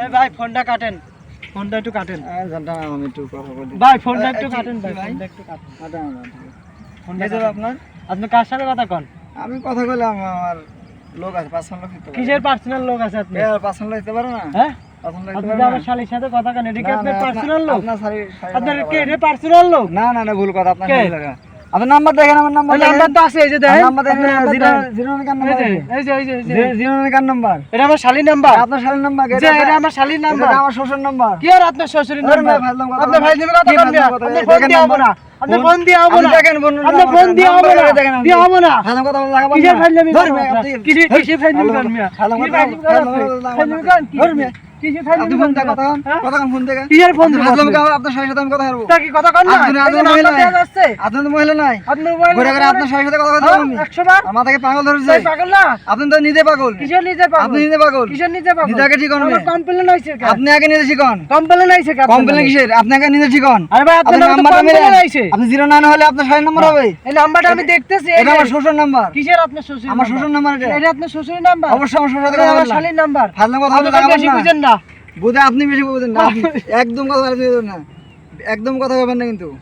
এই ভাই ফোনটা কাটেন, ফোনটা একটু কাটেন। আমি একটু কথা বলি ভাই ফোনটা একটু কাটেন, ভাই ফোনটা একটু কাটেন। ফোনটা যাবে আপনার আপনি কার সাথে কথা কন? আমি কথা বললাম, আমার লোক আছে, পার্সোনাল লোক দিতে পারে। কিসের পার্সোনাল লোক আছে আপনি? পার্সোনাল দিতে পারো না? হ্যাঁ পার্সোনাল আপনি দিতে যে পারো আমার না? শালীর সাথে কথা কন, এটা কি আপনার পার্সোনাল লোক? আপনার আপনার কি এটা পার্সোনাল লোক? না না না, ভুল কথা। আপনার কে? শালী লাগা। আপনার নাম্বার দেখেন, আমার নাম্বার ওই নাম্বার তো আছে, এই যে দেখেন নাম্বার দেখেন, আপনার নাম্বার জিরো দেখেন। জিরো কার এই নাম্বার? যে এই যে এই যে এই যে জিরো কার নাম্বার? এটা আমার শালীর নাম্বার। আপনার শালীর নাম্বার? যে এটা আমার শালীর নাম্বার। এটা আমার শ্বশুর নাম্বার। কি আর আপনার শ্বশুরের আরে নাম্বার? ভাই, ফাজলাম কথা আপনার বলেন। ভাই দিবে কথা কি কন ফাজলাম দিয়া? কথা? আপনি এই ফোন দেখেন দিয়ে হবো নাম্বার। না, আপনি ফোন- ফোন দিয়ে হবো আপনি না, দেখেন বন্ধু, আপনি ফোন দিয়ে হবো নাম্বার না, দেখেন আপনি। দিয়ে হবো না। ফাজলাম কথা বলা লাগাবেন কিসের না। ফাজলামি ধর করেন মিয়া, আপনারা? আপনি- কিসের ফাজলামি করেন মিয়া? ফাজলাম কিসের কথা ফাজলামি করেন আপনি? ফাজলামি করেন কি? ধর মিয়া। কিসের ফাজলামি আপনি ফোন করেন দিয়ে কথা আপনারা? কন, হ্যাঁ? কথা কন ফোন থেকে। কিসের ফোন আপনি দিয়ে ফাজলাম আপনি? কথা, আপনার শালীর সাথে আমি কথা বলবো। তা কি কথা কন না? আপনি এই যে মহিলা নাম্বার নাই। দেওয়া যাচ্ছে। আপনার তো মহিলা নাই। আপনার মোবাইল ঘুরে ঘুরে আপনার শালীর সাথে কথা বলতে হ্যাঁ, আমি। 100 বার। আমার থেকে পাগল ধরেছে। এই পাগল না? আপনি তো নিজে পাগল। কিসের নিজে পাগল? আপনি নিজে পাগল। কিসের নিজে পাগল? নিজে আগে ঠিক হন আমার মেয়ে। কমপ্লেন আইছে কেন? আপনি আগে নিজে শিখুন। কমপ্লেন আইছে কেন? কমপ্লেন কিসের? আপনি আগে নিজে শিখুন। আরে ভাই আপনার নামে তো নাম্বারটা কমপ্লেন মেরে আইছে। আপনি 09 হলে আপনার শালীর নাম্বার হবে। এই নাম্বারটা আমি দেখতেছি। এই এটা যে। আমার শ্বশুর নাম্বার। কিসের আপনার শ্বশুর? আমার শ্বশুর নাম্বার এটা। এটা আপনার শ্বশুরের নাম্বার? অবশ্যই আমার শ্বশুর সাথে এটা কথা আমার বললাম। শালীর নাম্বার। ফাজলাম কথা বলতে আপনি লাগাবেন বেশি না। বুঝেন না। বুঝে আপনি বেশি বুঝেন না। একদম কথা বলতে না। একদম কথা বলবেন না কিন্তু।